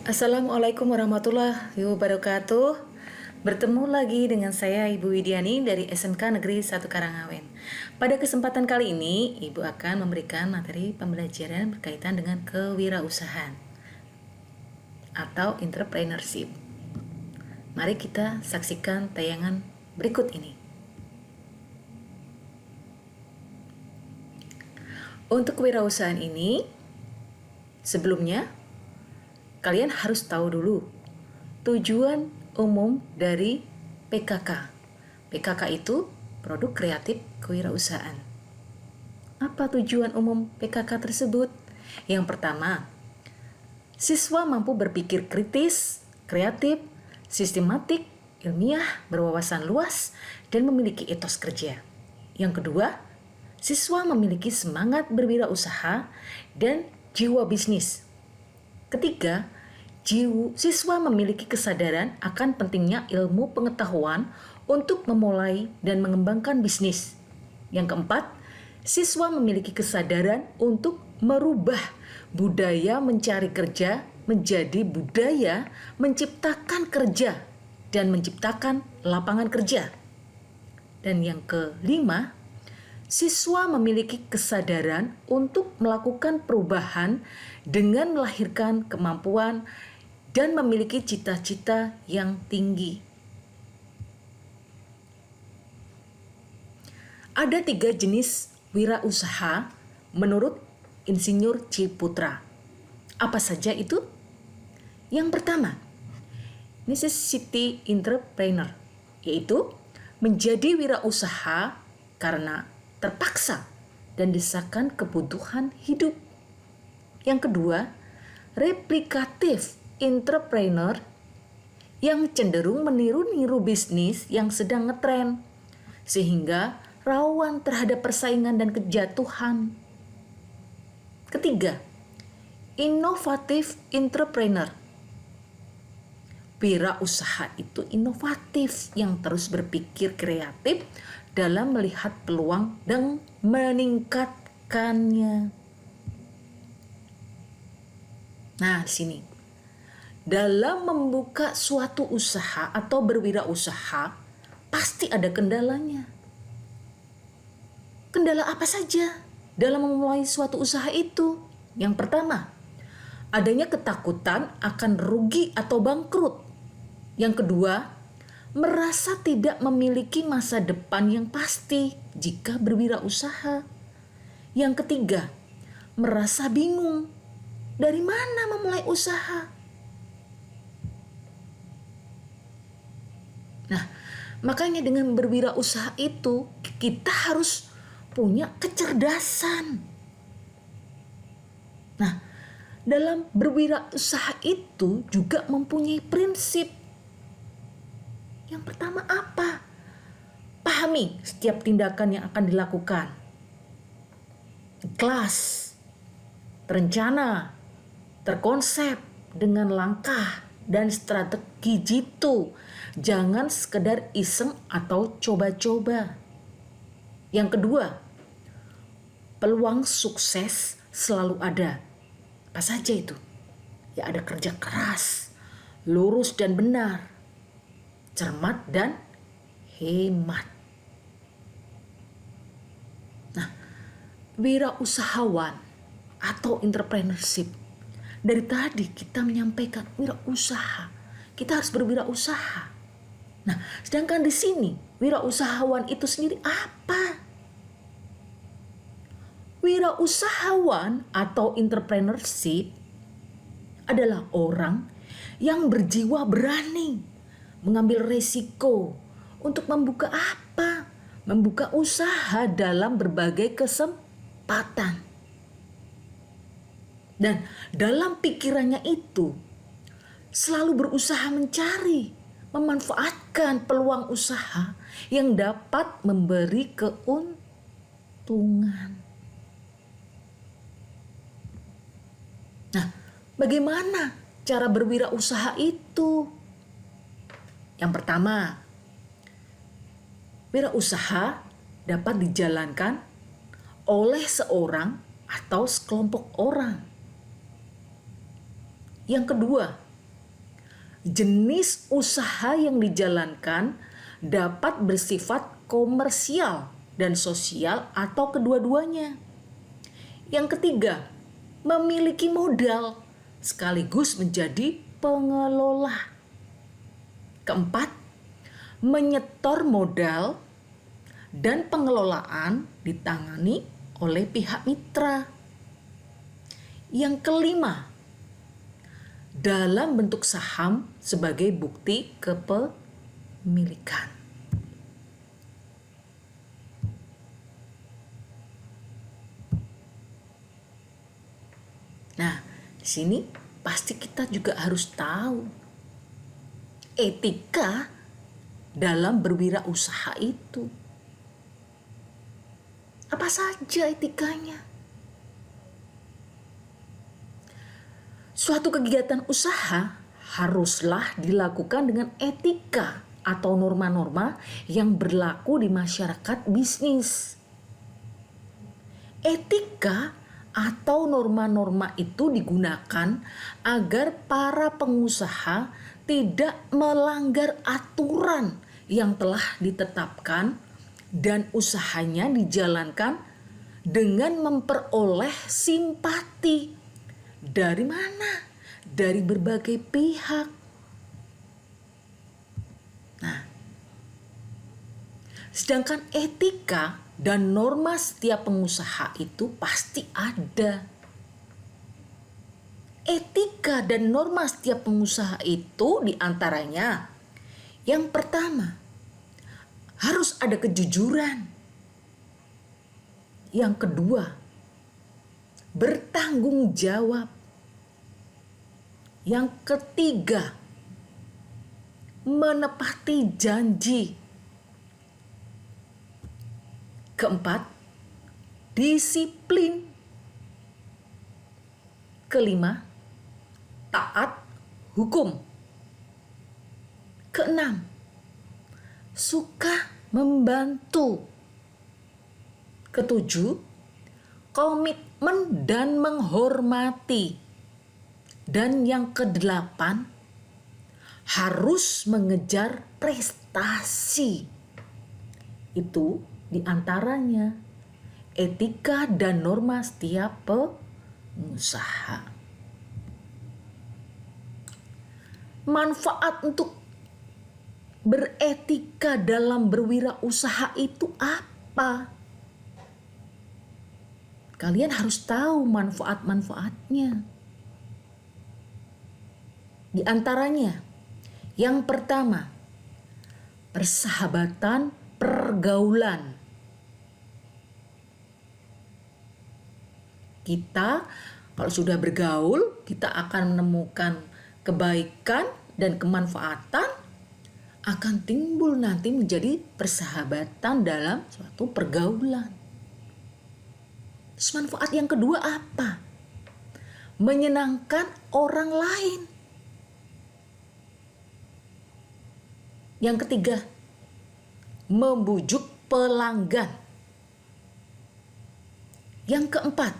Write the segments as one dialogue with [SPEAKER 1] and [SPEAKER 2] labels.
[SPEAKER 1] Assalamualaikum warahmatullahi wabarakatuh. Bertemu lagi dengan saya Ibu Widiani dari SMK Negeri 1 Karangawen. Pada kesempatan kali ini, Ibu akan memberikan materi pembelajaran berkaitan dengan kewirausahaan atau entrepreneurship. Mari kita saksikan tayangan berikut ini. Untuk kewirausahaan ini, sebelumnya kalian harus tahu dulu tujuan umum dari PKK. PKK itu produk kreatif kewirausahaan. Apa tujuan umum PKK tersebut? Yang pertama, siswa mampu berpikir kritis, kreatif, sistematik, ilmiah, berwawasan luas, dan memiliki etos kerja. Yang kedua, siswa memiliki semangat berwirausaha dan jiwa bisnis. Ketiga, siswa memiliki kesadaran akan pentingnya ilmu pengetahuan untuk memulai dan mengembangkan bisnis. Yang keempat, siswa memiliki kesadaran untuk merubah budaya mencari kerja menjadi budaya menciptakan kerja dan menciptakan lapangan kerja. Dan yang kelima, siswa memiliki kesadaran untuk melakukan perubahan dengan melahirkan kemampuan dan memiliki cita-cita yang tinggi. Ada 3 jenis wirausaha menurut Insinyur Ciputra. Apa saja itu? Yang pertama, necessity entrepreneur, yaitu menjadi wirausaha karena terpaksa dan desakan kebutuhan hidup. Yang kedua, replikatif entrepreneur yang cenderung meniru-niru bisnis yang sedang ngetren sehingga rawan terhadap persaingan dan kejatuhan. Ketiga, inovatif entrepreneur. Wirausaha itu inovatif yang terus berpikir kreatif dalam melihat peluang dan meningkatkannya. Nah, di sini. Dalam membuka suatu usaha atau berwirausaha, pasti ada kendalanya. Kendala apa saja dalam memulai suatu usaha itu? Yang pertama, adanya ketakutan akan rugi atau bangkrut. Yang kedua, merasa tidak memiliki masa depan yang pasti jika berwirausaha. Yang ketiga, merasa bingung dari mana memulai usaha. Nah, makanya dengan berwirausaha itu kita harus punya kecerdasan. Nah, dalam berwirausaha itu juga mempunyai prinsip. Yang pertama apa? Pahami setiap tindakan yang akan dilakukan. Ikhlas, terencana, terkonsep dengan langkah dan strategi jitu. Jangan sekedar iseng atau coba-coba. Yang kedua, peluang sukses selalu ada. Apa saja itu? Ya, ada kerja keras, lurus dan benar, cermat dan hemat. Nah, wirausahawan atau entrepreneurship. Dari tadi kita menyampaikan wirausaha. Kita harus berwirausaha. Nah, sedangkan di sini wirausahawan itu sendiri apa? Wirausahawan atau entrepreneurship adalah orang yang berjiwa berani, mengambil resiko untuk membuka apa? Membuka usaha dalam berbagai kesempatan. Dan dalam pikirannya itu selalu berusaha mencari, memanfaatkan peluang usaha yang dapat memberi keuntungan. Nah, bagaimana cara berwirausaha itu? Yang pertama, wirausaha dapat dijalankan oleh seorang atau sekelompok orang. Yang kedua, jenis usaha yang dijalankan dapat bersifat komersial dan sosial atau kedua-duanya. Yang ketiga, memiliki modal sekaligus menjadi pengelola. Keempat, menyetor modal dan pengelolaan ditangani oleh pihak mitra. Yang kelima, dalam bentuk saham sebagai bukti kepemilikan. Nah, di sini pasti kita juga harus tahu etika dalam berwirausaha itu. Apa saja etikanya? Suatu kegiatan usaha haruslah dilakukan dengan etika atau norma-norma yang berlaku di masyarakat bisnis. Etika atau norma-norma itu digunakan agar para pengusaha tidak melanggar aturan yang telah ditetapkan dan usahanya dijalankan dengan memperoleh simpati. Dari mana? Dari berbagai pihak. Nah, sedangkan etika dan norma setiap pengusaha itu pasti ada. Etika dan norma setiap pengusaha itu diantaranya, yang pertama, harus ada kejujuran. Yang kedua, bertanggung jawab. Yang ketiga, menepati janji. Keempat, disiplin. Kelima, taat hukum. Keenam, suka membantu. Ketujuh, komitmen dan menghormati. Dan yang kedelapan, harus mengejar prestasi. Itu diantaranya etika dan norma setiap pengusaha. Manfaat untuk beretika dalam berwirausaha itu apa? Kalian harus tahu manfaat-manfaatnya. Di antaranya, yang pertama, persahabatan pergaulan. Kita kalau sudah bergaul, kita akan menemukan kebaikan dan kemanfaatan, akan timbul nanti menjadi persahabatan dalam suatu pergaulan. Terus manfaat yang kedua apa? Menyenangkan orang lain. Yang ketiga, membujuk pelanggan. Yang keempat,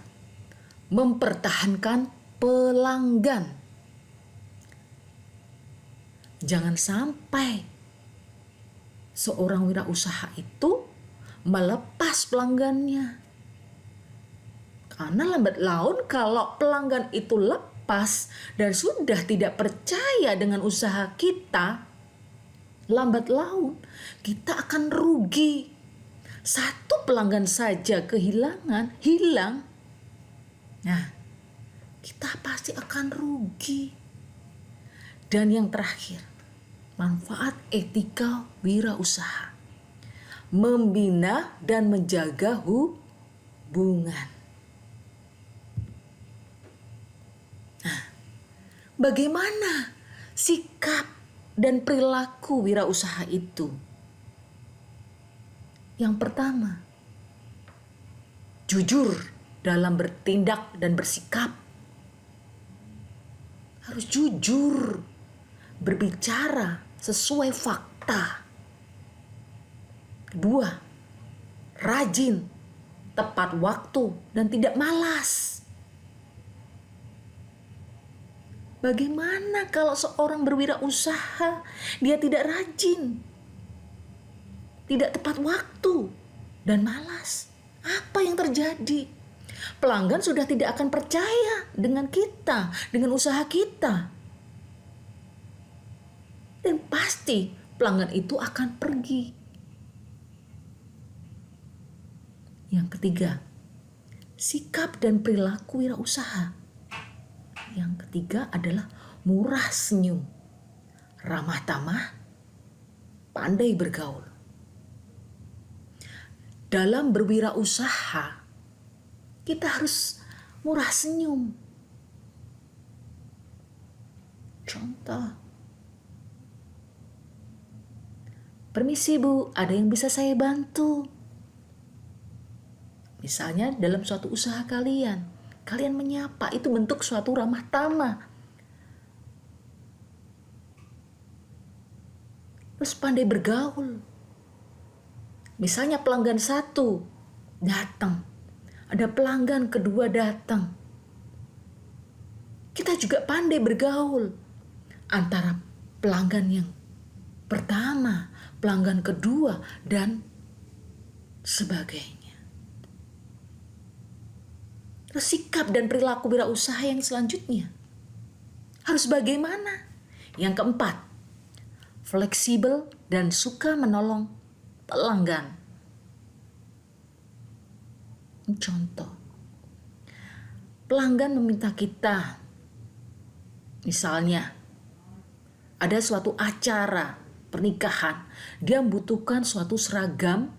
[SPEAKER 1] mempertahankan pelanggan. Jangan sampai seorang wirausaha itu melepas pelanggannya. Karena lambat laun kalau pelanggan itu lepas dan sudah tidak percaya dengan usaha kita, lambat laun kita akan rugi. Satu pelanggan saja hilang. Nah, kita pasti akan rugi. Dan yang terakhir, manfaat etika wirausaha. Membina dan menjaga hubungan. Nah, bagaimana sikap dan perilaku wirausaha itu? Yang pertama, jujur dalam bertindak dan bersikap. Harus jujur, berbicara sesuai fakta. Kedua, rajin, tepat waktu, dan tidak malas. Bagaimana kalau seorang berwirausaha, dia tidak rajin, tidak tepat waktu, dan malas? Apa yang terjadi? Pelanggan sudah tidak akan percaya dengan kita, dengan usaha kita. Dan pasti pelanggan itu akan pergi. Yang ketiga, sikap dan perilaku wirausaha. Yang ketiga adalah murah senyum, ramah tamah, pandai bergaul. Dalam berwirausaha, kita harus murah senyum. Contoh, permisi Bu, ada yang bisa saya bantu? Misalnya dalam suatu usaha kalian menyapa, itu bentuk suatu ramah tamah. Terus pandai bergaul. Misalnya pelanggan 1 datang, ada pelanggan kedua datang. Kita juga pandai bergaul antara pelanggan yang pertama, pelanggan kedua, dan sebagainya. Terus sikap dan perilaku wirausaha yang selanjutnya harus bagaimana? Yang keempat, fleksibel dan suka menolong pelanggan. Contoh, pelanggan meminta kita, misalnya ada suatu acara pernikahan, dia membutuhkan suatu seragam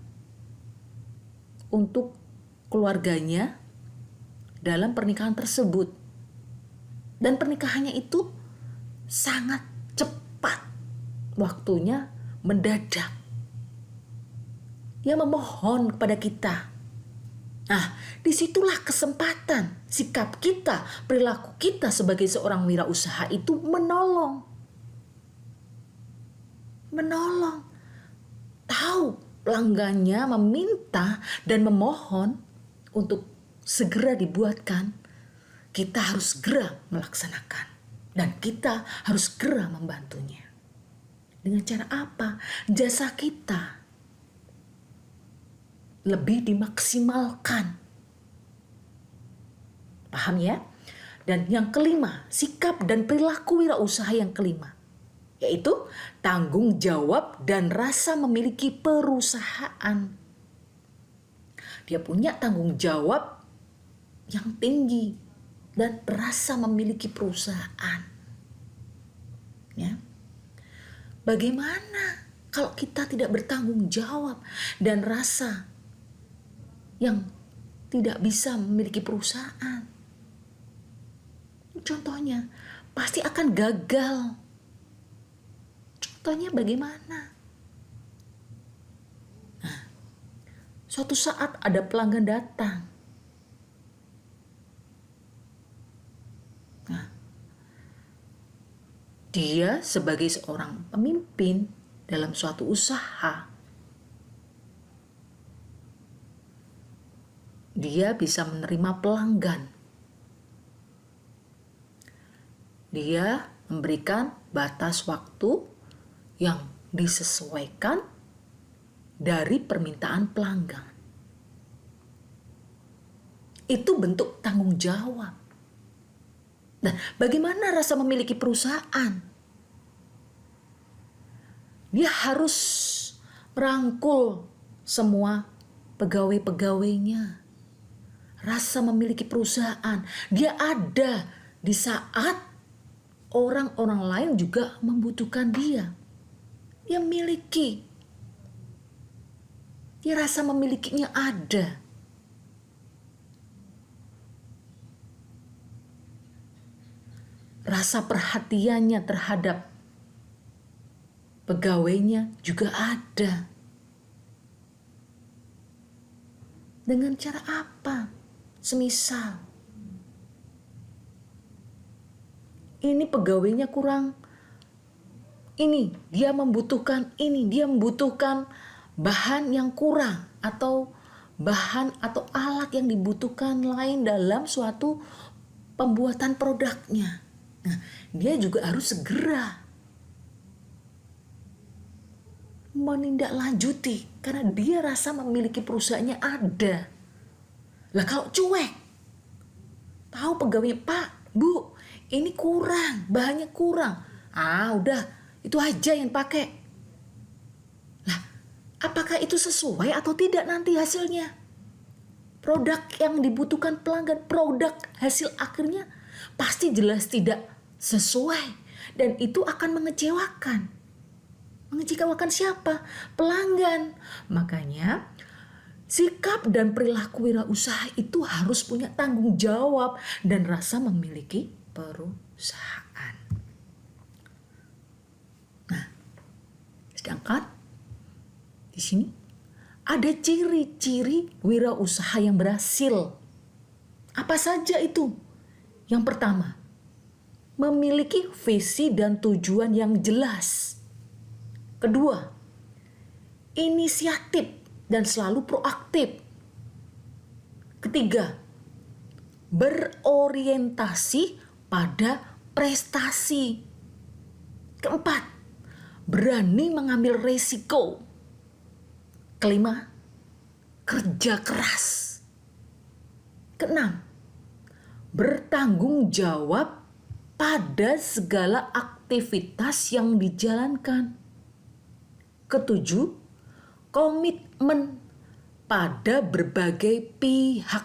[SPEAKER 1] untuk keluarganya dalam pernikahan tersebut. Dan pernikahannya itu sangat cepat, waktunya mendadak. Dia memohon kepada kita. Nah, disitulah kesempatan sikap kita, perilaku kita sebagai seorang wirausaha itu menolong. Tahu pelanggannya meminta dan memohon untuk segera dibuatkan, kita harus segera melaksanakan. Dan kita harus segera membantunya. Dengan cara apa? Jasa kita lebih dimaksimalkan. Paham ya? Dan yang kelima, sikap dan perilaku wirausaha yang kelima, yaitu tanggung jawab dan rasa memiliki perusahaan. Dia punya tanggung jawab yang tinggi dan rasa memiliki perusahaan. Ya. Bagaimana kalau kita tidak bertanggung jawab dan rasa yang tidak bisa memiliki perusahaan? Contohnya, pasti akan gagal. Contohnya bagaimana? Nah, suatu saat ada pelanggan datang. Nah, dia sebagai seorang pemimpin dalam suatu usaha, dia bisa menerima pelanggan. Dia memberikan batas waktu yang disesuaikan dari permintaan pelanggan. Itu bentuk tanggung jawab. Nah, bagaimana rasa memiliki perusahaan? Dia harus merangkul semua pegawai-pegawainya. Rasa memiliki perusahaan. Dia ada di saat orang-orang lain juga membutuhkan dia. Dia miliki. Dia rasa memilikinya ada. Rasa perhatiannya terhadap pegawainya juga ada. Dengan cara apa? Semisal ini pegawainya kurang, ini dia membutuhkan ini, dia membutuhkan bahan yang kurang atau bahan atau alat yang dibutuhkan lain dalam suatu pembuatan produknya. Dia juga harus segera menindaklanjuti karena dia rasa memiliki perusahaannya ada. Lah kalau cuek, tahu pegawainya, Pak, Bu, ini kurang, bahannya kurang. Udah, itu aja yang pakai. Lah, apakah itu sesuai atau tidak nanti hasilnya? Produk yang dibutuhkan pelanggan, produk hasil akhirnya pasti jelas tidak sesuai. Dan itu akan mengecewakan. Mengecewakan siapa? Pelanggan. Makanya sikap dan perilaku wirausaha itu harus punya tanggung jawab dan rasa memiliki perusahaan. Nah, sedangkan di sini ada ciri-ciri wirausaha yang berhasil. Apa saja itu? Yang pertama, memiliki visi dan tujuan yang jelas. Kedua, inisiatif dan selalu proaktif. Ketiga, berorientasi pada prestasi. Keempat, berani mengambil resiko. Kelima, kerja keras. Keenam, bertanggung jawab pada segala aktivitas yang dijalankan. Ketujuh, komitmen pada berbagai pihak.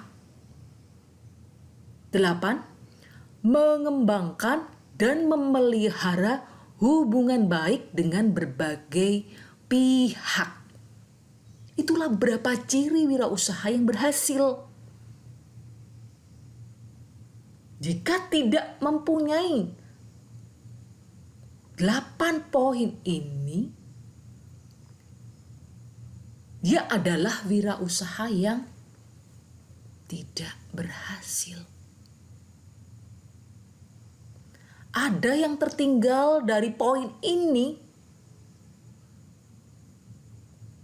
[SPEAKER 1] 8. Mengembangkan dan memelihara hubungan baik dengan berbagai pihak. Itulah beberapa ciri wirausaha yang berhasil. Jika tidak mempunyai 8 poin ini, dia adalah wirausaha yang tidak berhasil. Ada yang tertinggal dari poin ini,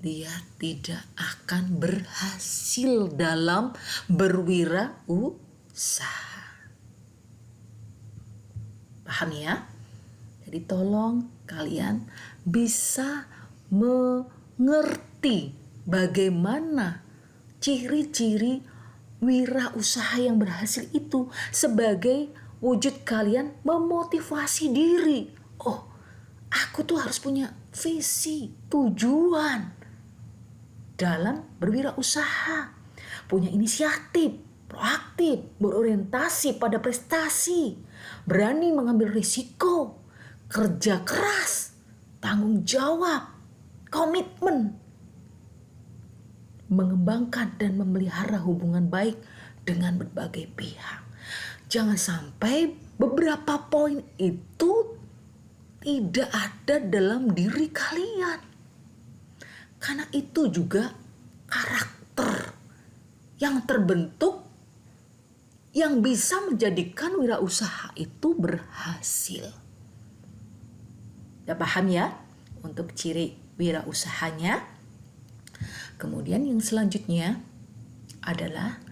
[SPEAKER 1] dia tidak akan berhasil dalam berwirausaha. Paham ya? Jadi tolong kalian bisa mengerti bagaimana ciri-ciri wirausaha yang berhasil itu sebagai wujud kalian memotivasi diri. Oh, aku tuh harus punya visi, tujuan dalam berwirausaha. Punya inisiatif, proaktif, berorientasi pada prestasi, berani mengambil risiko, kerja keras, tanggung jawab, komitmen, mengembangkan dan memelihara hubungan baik dengan berbagai pihak. Jangan sampai beberapa poin itu tidak ada dalam diri kalian. Karena itu juga karakter yang terbentuk yang bisa menjadikan wirausaha itu berhasil. Udah paham ya untuk ciri wirausahanya? Kemudian yang selanjutnya adalah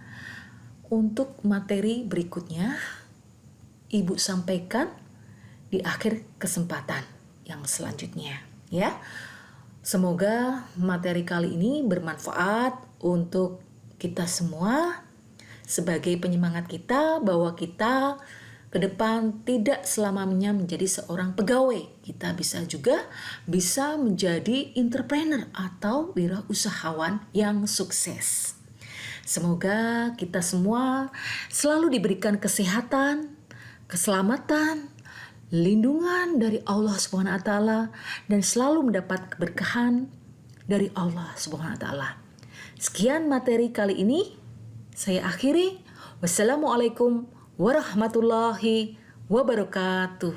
[SPEAKER 1] untuk materi berikutnya Ibu sampaikan di akhir kesempatan yang selanjutnya ya. Semoga materi kali ini bermanfaat untuk kita semua sebagai penyemangat kita bahwa kita ke depan tidak selamanya menjadi seorang pegawai. Kita bisa menjadi entrepreneur atau wirausahawan yang sukses. Semoga kita semua selalu diberikan kesehatan, keselamatan, lindungan dari Allah Subhanahu wa taala dan selalu mendapat keberkahan dari Allah Subhanahu wa taala. Sekian materi kali ini saya akhiri. Wassalamualaikum warahmatullahi wabarakatuh.